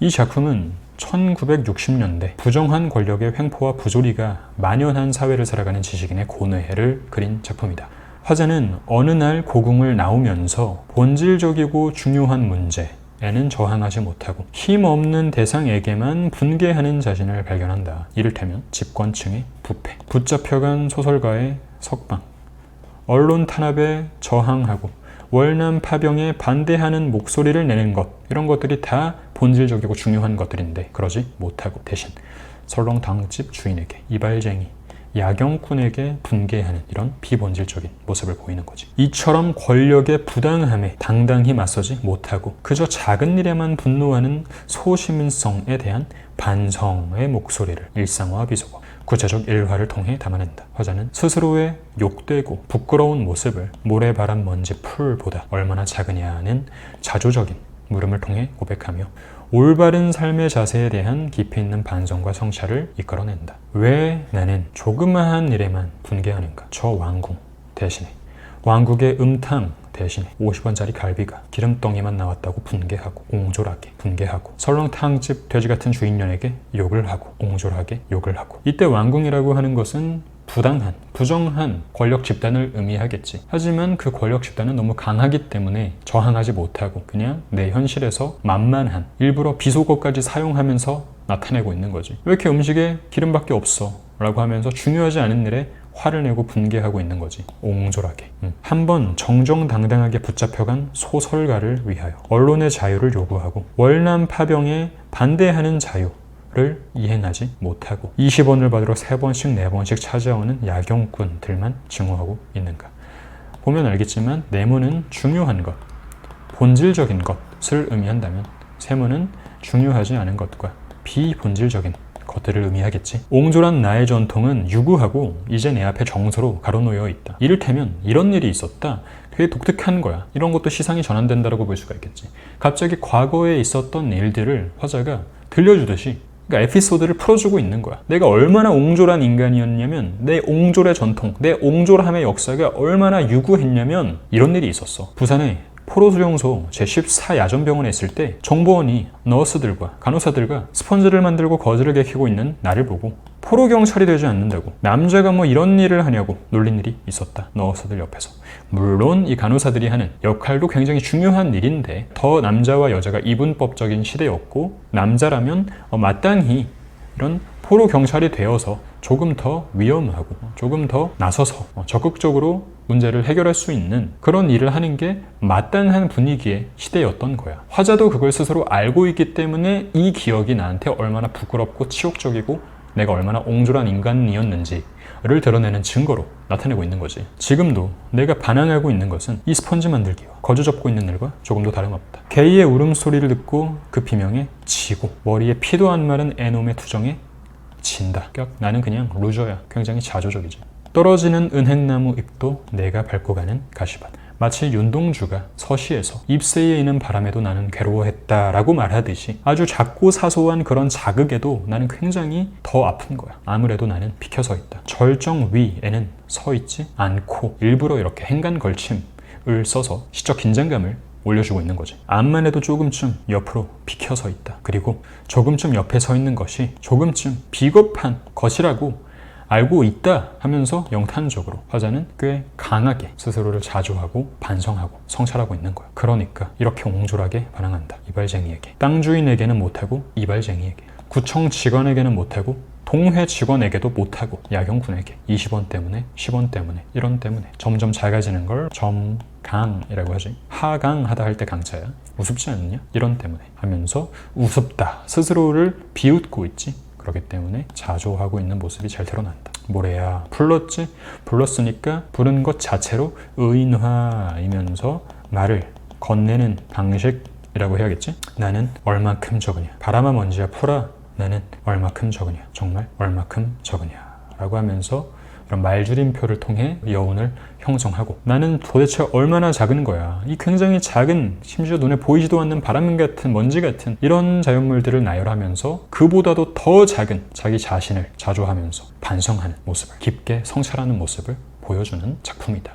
이 작품은 1960년대 부정한 권력의 횡포와 부조리가 만연한 사회를 살아가는 지식인의 고뇌를 그린 작품이다. 화자는 어느 날 고궁을 나오면서 본질적이고 중요한 문제에는 저항하지 못하고 힘없는 대상에게만 분개하는 자신을 발견한다. 이를테면 집권층의 부패, 붙잡혀간 소설가의 석방, 언론 탄압에 저항하고 월남 파병에 반대하는 목소리를 내는 것, 이런 것들이 다 본질적이고 중요한 것들인데 그러지 못하고 대신 설렁탕집 주인에게, 이발쟁이, 야경꾼에게 분개하는 이런 비본질적인 모습을 보이는 거지. 이처럼 권력의 부당함에 당당히 맞서지 못하고 그저 작은 일에만 분노하는 소시민성에 대한 반성의 목소리를 일상화 비속어, 구체적 일화를 통해 담아낸다. 화자는 스스로의 욕되고 부끄러운 모습을 모래바람 먼지 풀보다 얼마나 작으냐는 자조적인 물음을 통해 고백하며 올바른 삶의 자세에 대한 깊이 있는 반성과 성찰을 이끌어낸다. 왜 나는 조그마한 일에만 분개하는가? 저 왕궁 대신에, 왕국의 음탕 대신에 50원짜리 갈비가 기름덩이만 나왔다고 분개하고 옹졸하게 분개하고, 설렁탕집 돼지 같은 주인년에게 욕을 하고 옹졸하게 욕을 하고. 이때 왕궁이라고 하는 것은 부당한, 부정한 권력 집단을 의미하겠지. 하지만 그 권력 집단은 너무 강하기 때문에 저항하지 못하고 그냥 내 현실에서 만만한, 일부러 비속어까지 사용하면서 나타내고 있는 거지. 왜 이렇게 음식에 기름밖에 없어? 라고 하면서 중요하지 않은 일에 화를 내고 분개하고 있는 거지. 옹졸하게. 한번 정정당당하게 붙잡혀간 소설가를 위하여 언론의 자유를 요구하고 월남 파병에 반대하는 자유를 이행하지 못하고 20원을 받으러 3번씩 4번씩 찾아오는 야경꾼들만 증오하고 있는가. 보면 알겠지만 내문은 중요한 것, 본질적인 것을 의미한다면 세문은 중요하지 않은 것과 비본질적인 것들을 의미하겠지. 옹졸한 나의 전통은 유구하고 이제 내 앞에 정서로 가로놓여 있다. 이를테면 이런 일이 있었다. 되게 독특한 거야. 이런 것도 시상이 전환된다고 볼 수가 있겠지. 갑자기 과거에 있었던 일들을 화자가 들려주듯이, 그러니까 에피소드를 풀어주고 있는 거야. 내가 얼마나 옹졸한 인간이었냐면, 내 옹졸의 전통, 내 옹졸함의 역사가 얼마나 유구했냐면 이런 일이 있었어. 부산에 포로수용소 제14야전병원에 있을 때 정보원이 너스들과 간호사들과 스펀지를 만들고 거즈를 개키고 있는 나를 보고 포로경찰이 되지 않는다고, 남자가 뭐 이런 일을 하냐고 놀린 일이 있었다. 너스들 옆에서. 물론 이 간호사들이 하는 역할도 굉장히 중요한 일인데 더 남자와 여자가 이분법적인 시대였고, 남자라면 마땅히 이런 포로경찰이 되어서 조금 더 위험하고 조금 더 나서서 적극적으로 문제를 해결할 수 있는 그런 일을 하는 게 마땅한 분위기의 시대였던 거야. 화자도 그걸 스스로 알고 있기 때문에 이 기억이 나한테 얼마나 부끄럽고 치욕적이고 내가 얼마나 옹졸한 인간이었는지를 드러내는 증거로 나타내고 있는 거지. 지금도 내가 반항하고 있는 것은 이 스펀지 만들기와 거즈 접고 있는 일과 조금도 다름없다. 게이의 울음소리를 듣고 그 비명에 지고 머리에 피도 안 마른 애놈의 투정에 진다. 나는 그냥 루저야. 굉장히 자조적이지. 떨어지는 은행나무 잎도 내가 밟고 가는 가시밭. 마치 윤동주가 서시에서 잎새에 있는 바람에도 나는 괴로워했다라고 말하듯이 아주 작고 사소한 그런 자극에도 나는 굉장히 더 아픈 거야. 아무래도 나는 비켜 서 있다. 절정 위에는 서 있지 않고 일부러 이렇게 행간 걸침을 써서 시적 긴장감을 올려주고 있는 거지. 암만 해도 조금쯤 옆으로 비켜 서 있다. 그리고 조금쯤 옆에 서 있는 것이 조금쯤 비겁한 것이라고 알고 있다 하면서 영탄적으로 화자는 꽤 강하게 스스로를 자조하고 반성하고 성찰하고 있는 거야. 그러니까 이렇게 옹졸하게 반항한다. 이발쟁이에게. 땅 주인에게는 못하고 이발쟁이에게, 구청 직원에게는 못하고 동회 직원에게도 못하고 야경꾼에게 20원 때문에 10원 때문에 이런 때문에 점점 작아지는 걸 점강이라고 하지. 하강하다 할 때 강자야. 우습지 않느냐? 이런 때문에 하면서 우습다. 스스로를 비웃고 있지. 그렇기 때문에 자조하고 있는 모습이 잘 드러난다. 뭐래야? 불렀지? 불렀으니까 부른 것 자체로 의인화이면서 말을 건네는 방식이라고 해야겠지? 나는 얼만큼 적으냐? 바람아 먼지야 풀어. 나는 얼만큼 적으냐? 정말 얼만큼 적으냐? 라고 하면서 이런 말줄임표를 통해 여운을 형성하고, 나는 도대체 얼마나 작은 거야? 이 굉장히 작은, 심지어 눈에 보이지도 않는 바람 같은 먼지 같은 이런 자연물들을 나열하면서 그보다도 더 작은 자기 자신을 자조하면서 반성하는 모습을, 깊게 성찰하는 모습을 보여주는 작품이다.